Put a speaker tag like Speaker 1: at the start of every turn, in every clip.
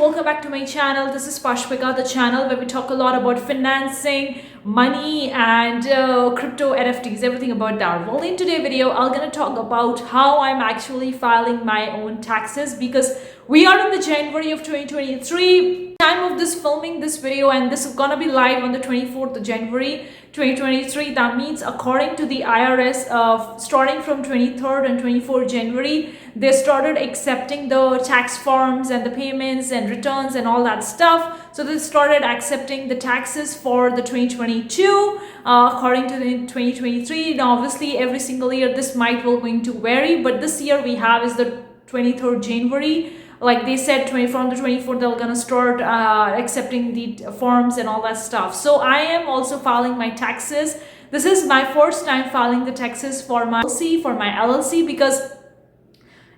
Speaker 1: welcome back to my channel. This is Pashpika, the channel where we talk a lot about financing, money and crypto NFTs, everything about that. Well, in today's video, I'm going to talk about how I'm actually filing my own taxes because we are in the January of 2023. Time of this filming this video, and this is gonna be live on the 24th of January 2023. That means according to the IRS, starting from 23rd and 24th January, they started accepting the tax forms and the payments and returns and all that stuff. So they started accepting the taxes for the 2022 according to the 2023. Now obviously every single year this might will going to vary, but this year we have is the 23rd January. Like they said, from the 24th, they're gonna start accepting the forms and all that stuff. So I am also filing my taxes. This is my first time filing the taxes for my LLC, because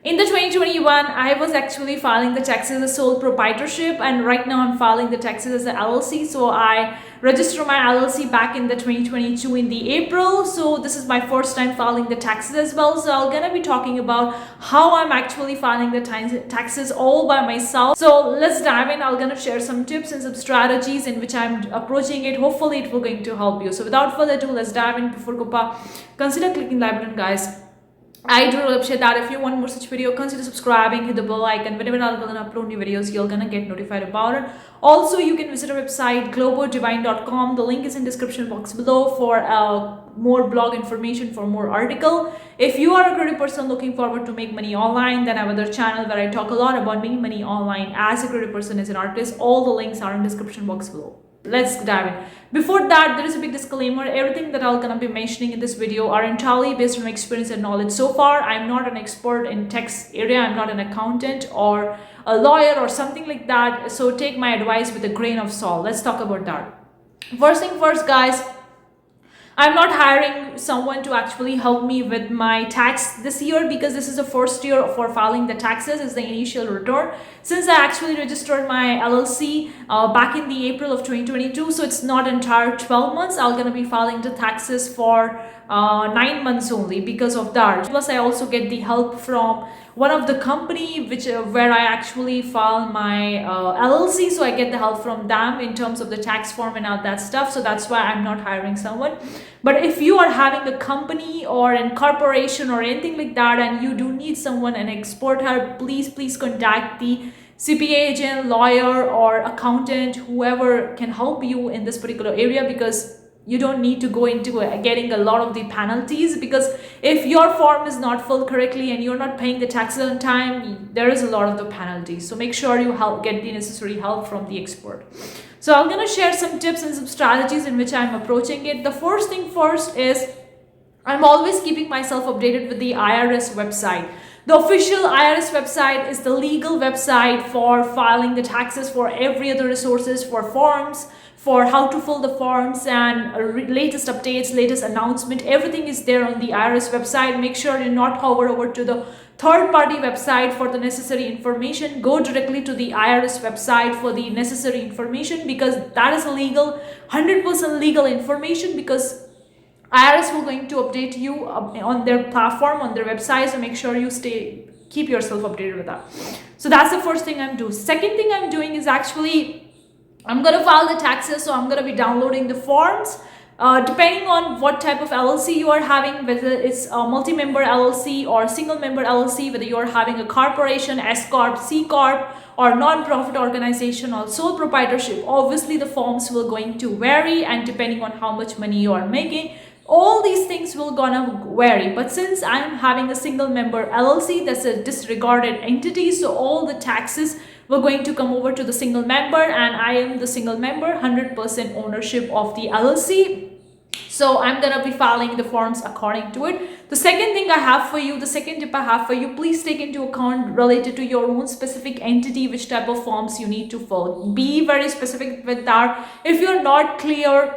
Speaker 1: in the 2021, I was actually filing the taxes as sole proprietorship, and right now I'm filing the taxes as an LLC. So I registered my LLC back in the 2022 in the April. So this is my first time filing the taxes as well. So I'm gonna be talking about how I'm actually filing the taxes all by myself. So let's dive in. I'm gonna share some tips and some strategies in which I'm approaching it. Hopefully it will going to help you. So without further ado, let's dive in. Before Gopa, consider clicking the like button, guys. I do appreciate that. If you want more such video, consider subscribing, hit the bell icon. Whenever I'm gonna upload new videos, you're gonna get notified about it. Also, you can visit our website globodivine.com. The link is in description box below for more blog information, for more article. If you are a creative person looking forward to make money online, then I have another channel where I talk a lot about making money online as a creative person, as an artist. All the links are in description box below. Let's dive in. Before that, there is a big disclaimer. Everything that I'm gonna be mentioning in this video are entirely based on my experience and knowledge so far. I'm not an expert in tax area. I'm not an accountant or a lawyer or something like that. So take my advice with a grain of salt. Let's talk about that. First thing first, guys. I'm not hiring someone to actually help me with my tax this year, because this is the first year for filing the taxes, is the initial return. Since I actually registered my LLC back in the April of 2022, so it's not entire 12 months. I'm gonna be filing the taxes for 9 months only because of that. Plus, I also get the help from one of the company where I actually file my LLC, so I get the help from them in terms of the tax form and all that stuff. So that's why I'm not hiring someone. But if you are having a company or a corporation or anything like that, and you do need someone, an expert help, please contact the CPA agent, lawyer or accountant, whoever can help you in this particular area, because you don't need to go into getting a lot of the penalties, because if your form is not filled correctly and you're not paying the taxes on time, there is a lot of the penalties. So make sure you get the necessary help from the expert. So I'm going to share some tips and some strategies in which I'm approaching it. The first thing first is I'm always keeping myself updated with the IRS website. The official IRS website is the legal website for filing the taxes, for every other resources, for forms, for how to fill the forms, and latest updates, latest announcement. Everything is there on the IRS website. Make sure you not hover over to the third-party website for the necessary information. Go directly to the IRS website for the necessary information, because that is legal, 100% legal information, because IRS will going to update you on their platform, on their website. So make sure you keep yourself updated with that. So that's the first thing I'm doing. Second thing I'm doing is actually I'm going to file the taxes. So I'm going to be downloading the forms. Depending on what type of LLC you are having, whether it's a multi-member LLC or single-member LLC, whether you're having a corporation, S Corp, C Corp, or non-profit organization or sole proprietorship, obviously the forms will going to vary, and depending on how much money you are making, all these things will gonna vary. But since I'm having a single member LLC, that's a disregarded entity, so all the taxes were going to come over to the single member, and I am the single member, 100% ownership of the LLC. So I'm gonna be filing the forms according to it. The second thing I have for you, the second tip I have for you, please take into account related to your own specific entity, which type of forms you need to fill. Be very specific with that. If you're not clear,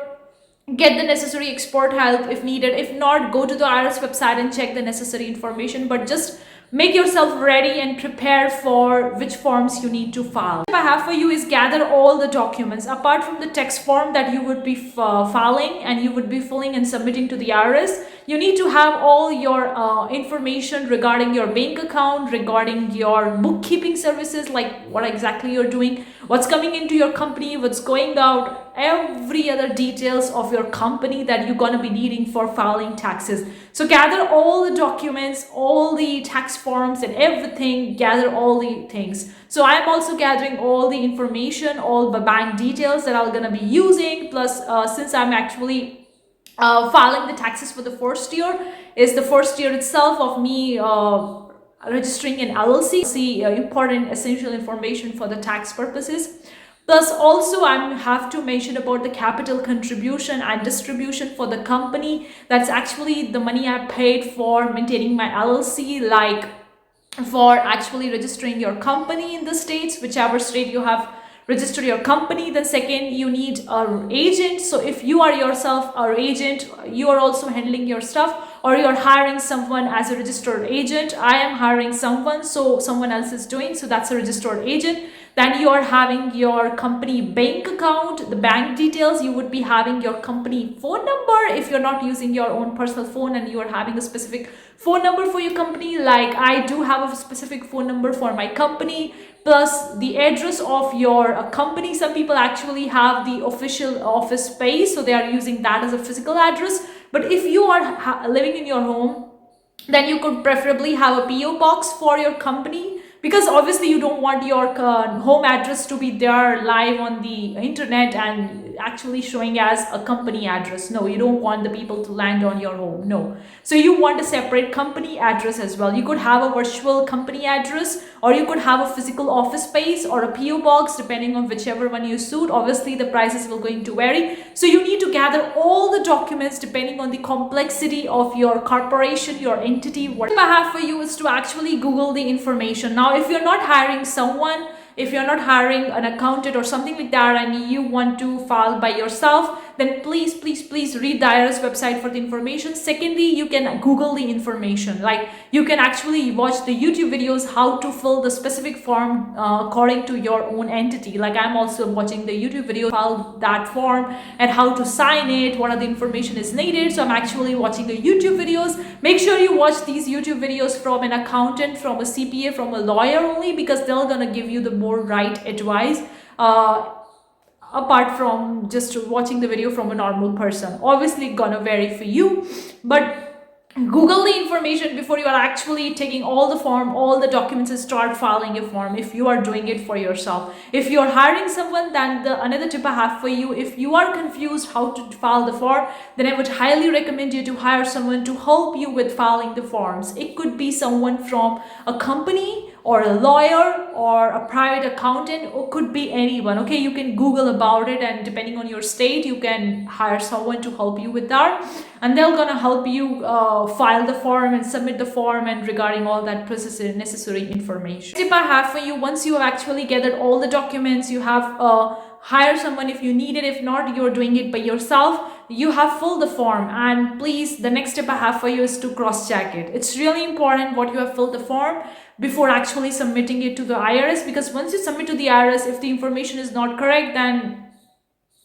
Speaker 1: get the necessary expert help if needed. If not, go to the IRS website and check the necessary information. But just make yourself ready and prepare for which forms you need to file. What I have for you is gather all the documents apart from the text form that you would be filing and you would be filling and submitting to the IRS. You need to have all your information regarding your bank account, regarding your bookkeeping services, like what exactly you're doing, what's coming into your company, what's going out, every other details of your company that you're going to be needing for filing taxes. So gather all the documents, all the tax forms and everything, gather all the things. So I'm also gathering all the information, all the bank details that I'm going to be using. Plus, since I'm actually filing the taxes for the first year, is the first year itself of me registering an LLC. See important essential information for the tax purposes. Plus also I have to mention about the capital contribution and distribution for the company. That's actually the money I paid for maintaining my LLC, like for actually registering your company in the states, whichever state you have registered your company. Then second, you need an agent. So if you are yourself our agent, you are also handling your stuff, or you're hiring someone as a registered agent. I am hiring someone, so someone else is doing, so that's a registered agent. Then you are having your company bank account, the bank details. You would be having your company phone number if you're not using your own personal phone and you are having a specific phone number for your company. Like I do have a specific phone number for my company, plus the address of your company. Some people actually have the official office space, so they are using that as a physical address. But if you are living in your home, then you could preferably have a PO box for your company, because obviously you don't want your home address to be there live on the internet and actually showing as a company address. No, you don't want the people to land on your home. No. So you want a separate company address as well. You could have a virtual company address, or you could have a physical office space or a PO box, depending on whichever one you suit. Obviously the prices will going to vary. So you need to gather all the documents depending on the complexity of your corporation, your entity. What I have for you is to actually Google the information. Now, if you're not hiring someone, if you're not hiring an accountant or something like that, and you want to file by yourself, then please read the IRS website for the information. Secondly, you can Google the information. Like you can actually watch the YouTube videos how to fill the specific form according to your own entity. Like I'm also watching the YouTube video, file that form and how to sign it, what are the information is needed. So I'm actually watching the YouTube videos. Make sure you watch these YouTube videos from an accountant, from a CPA, from a lawyer only, because they're gonna give you the more right advice, apart from just watching the video from a normal person. Obviously gonna vary for you, but Google the information before you are actually taking all the form, all the documents, and start filing your form if you are doing it for yourself. If you are hiring someone, then another tip I have for you, if you are confused how to file the form, then I would highly recommend you to hire someone to help you with filing the forms. It could be someone from a company or a lawyer or a private accountant, or could be anyone. Okay, you can Google about it, and depending on your state, you can hire someone to help you with that, and they're gonna help you file the form and submit the form and regarding all that process necessary information. Tip I have for you, once you have actually gathered all the documents, you have hire someone if you need it. If not, you're doing it by yourself. You have filled the form, and please, the next step I have for you is to cross-check it. It's really important what you have filled the form before actually submitting it to the IRS, because once you submit to the IRS, if the information is not correct, then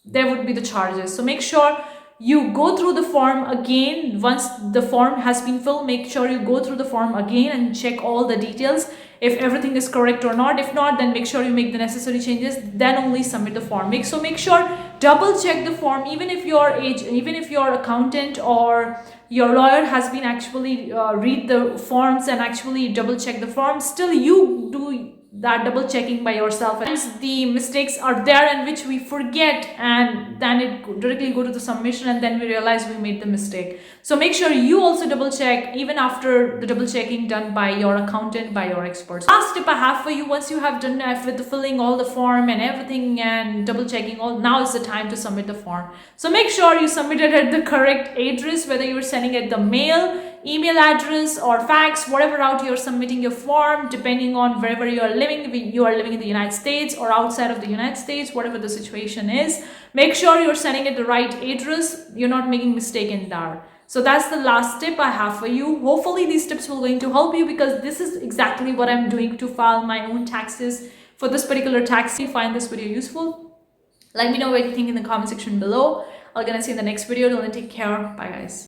Speaker 1: there would be the charges. So make sure you go through the form again. Once the form has been filled, make sure you go through the form again and check all the details if everything is correct or not. If not, then make sure you make the necessary changes, then only submit the form. Make sure double check the form, even if your accountant or your lawyer has been actually read the forms and actually double check the form, still you do that double checking by yourself. And the mistakes are there in which we forget, and then it directly go to the submission, and then we realize we made the mistake. So make sure you also double check even after the double checking done by your accountant, by your experts. Last tip I have for you, once you have done with the filling all the form and everything and double checking all, now is the time to submit the form. So make sure you submit it at the correct address, whether you're sending it the mail, email address, or fax, whatever route you're submitting your form, depending on wherever you are living. If you are living in the United States or outside of the United States, whatever the situation is, make sure you're sending it the right address. You're not making mistake in there. So that's the last tip I have for you. Hopefully these tips will going to help you, because this is exactly what I'm doing to file my own taxes for this particular tax. If you find this video useful, let me know what you think in the comment section below. I'm gonna see you in the next video. Till then, take care. Bye guys.